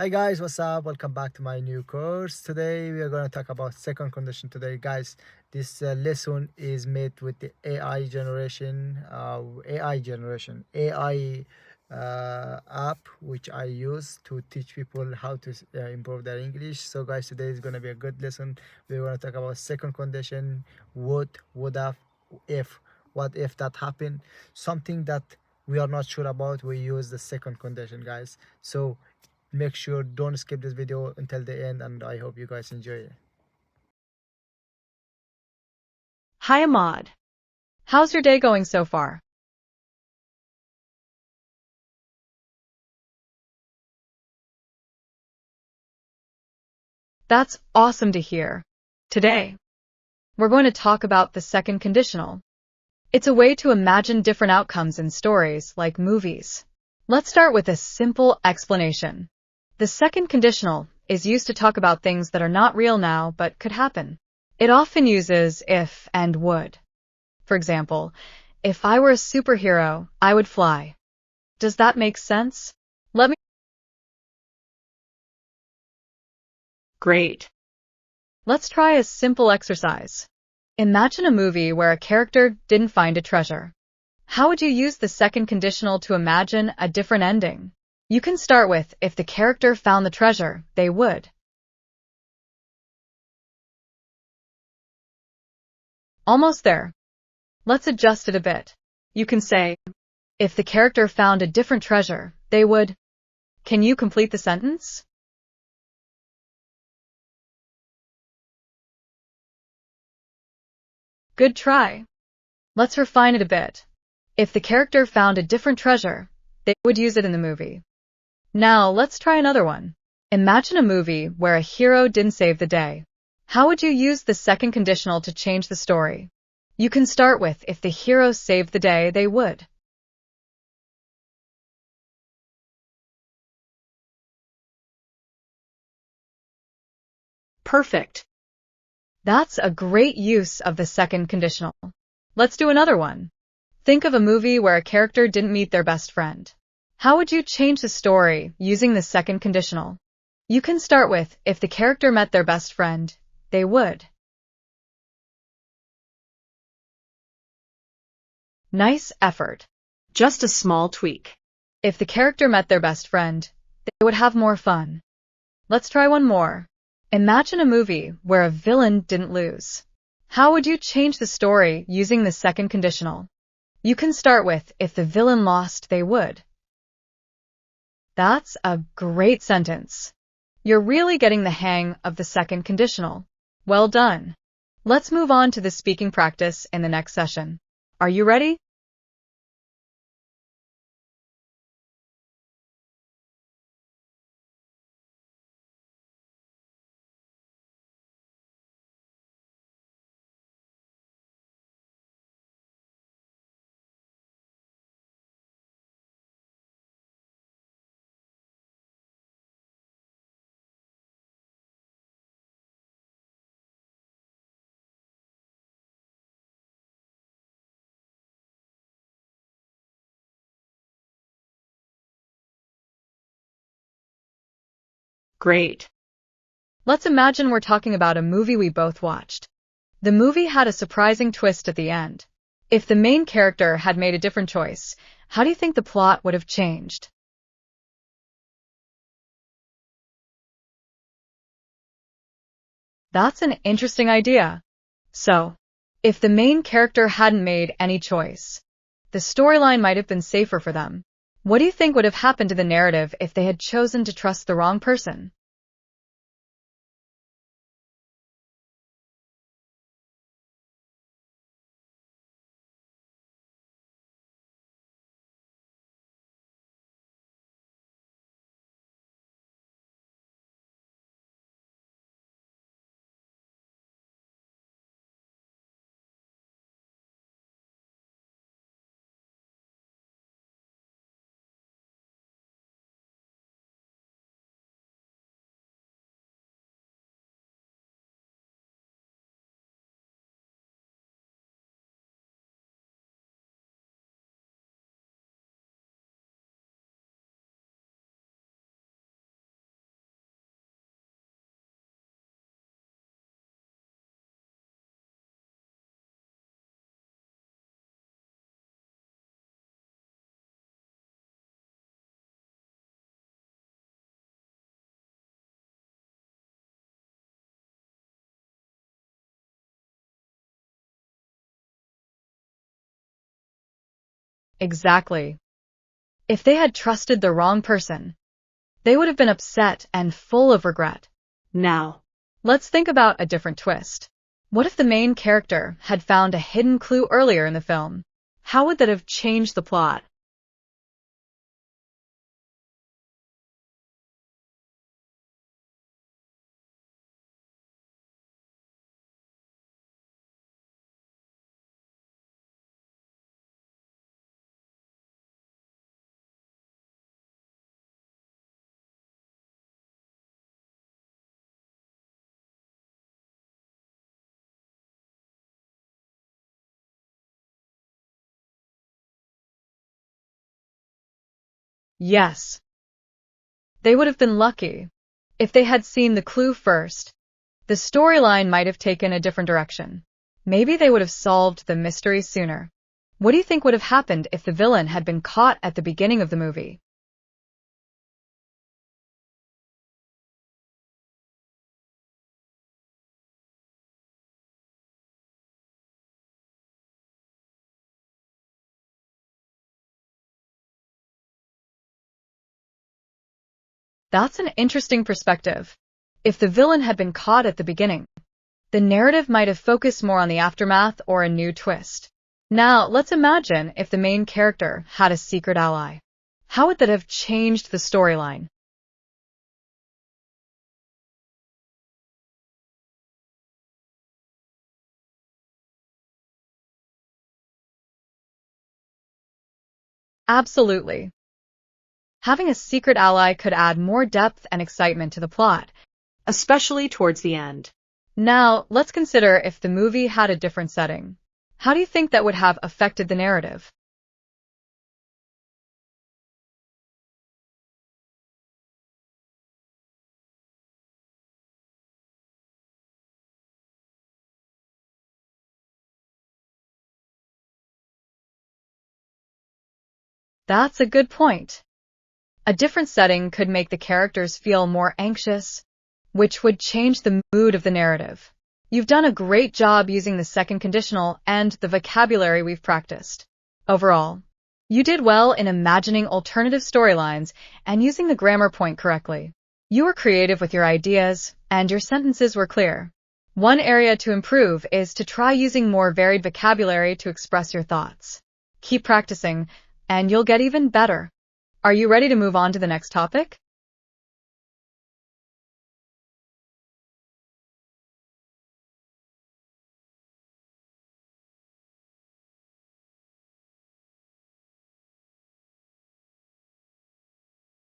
Hi guys, what's up? Welcome back to my new course. Today we are going to talk about second condition today, guys. This lesson is made with the AI app which I use to teach people how to improve their English. So guys, today is going to be a good lesson. We're going to talk about second condition, would have, if, what if that happened, something that we are not sure about, we use the second condition, guys. So make sure don't skip this video until the end, and I hope you guys enjoy it. Hi Ahmad. How's your day going so far? That's awesome to hear. Today, we're going to talk about the second conditional. It's a way to imagine different outcomes in stories like movies. Let's start with a simple explanation. The second conditional is used to talk about things that are not real now but could happen. It often uses if and would. For example, if I were a superhero, I would fly. Does that make sense? Let me. Great. Let's try a simple exercise. Imagine a movie where a character didn't find a treasure. How would you use the second conditional to imagine a different ending? You can start with, if the character found the treasure, they would. Almost there. Let's adjust it a bit. You can say, if the character found a different treasure, they would. Can you complete the sentence? Good try. Let's refine it a bit. If the character found a different treasure, they would use it in the movie. Now, let's try another one. Imagine a movie where a hero didn't save the day. How would you use the second conditional to change the story? You can start with, if the hero saved the day, they would. Perfect. That's a great use of the second conditional. Let's do another one. Think of a movie where a character didn't meet their best friend. How would you change the story using the second conditional? You can start with, if the character met their best friend, they would. Nice effort. Just a small tweak. If the character met their best friend, they would have more fun. Let's try one more. Imagine a movie where a villain didn't lose. How would you change the story using the second conditional? You can start with, if the villain lost, they would. That's a great sentence. You're really getting the hang of the second conditional. Well done. Let's move on to the speaking practice in the next session. Are you ready? Great. Let's imagine we're talking about a movie we both watched. The movie had a surprising twist at the end. If the main character had made a different choice, how do you think the plot would have changed? That's an interesting idea. So, if the main character hadn't made any choice, the storyline might have been safer for them. What do you think would have happened to the narrative if they had chosen to trust the wrong person? Exactly. If they had trusted the wrong person, they would have been upset and full of regret. Now, let's think about a different twist. What if the main character had found a hidden clue earlier in the film? How would that have changed the plot? Yes, they would have been lucky. If they had seen the clue first, the storyline might have taken a different direction. Maybe they would have solved the mystery sooner. What do you think would have happened if the villain had been caught at the beginning of the movie? That's an interesting perspective. If the villain had been caught at the beginning, the narrative might have focused more on the aftermath or a new twist. Now, let's imagine if the main character had a secret ally. How would that have changed the storyline? Absolutely. Having a secret ally could add more depth and excitement to the plot, especially towards the end. Now, let's consider if the movie had a different setting. How do you think that would have affected the narrative? That's a good point. A different setting could make the characters feel more anxious, which would change the mood of the narrative. You've done a great job using the second conditional and the vocabulary we've practiced. Overall, you did well in imagining alternative storylines and using the grammar point correctly. You were creative with your ideas, and your sentences were clear. One area to improve is to try using more varied vocabulary to express your thoughts. Keep practicing, and you'll get even better. Are you ready to move on to the next topic?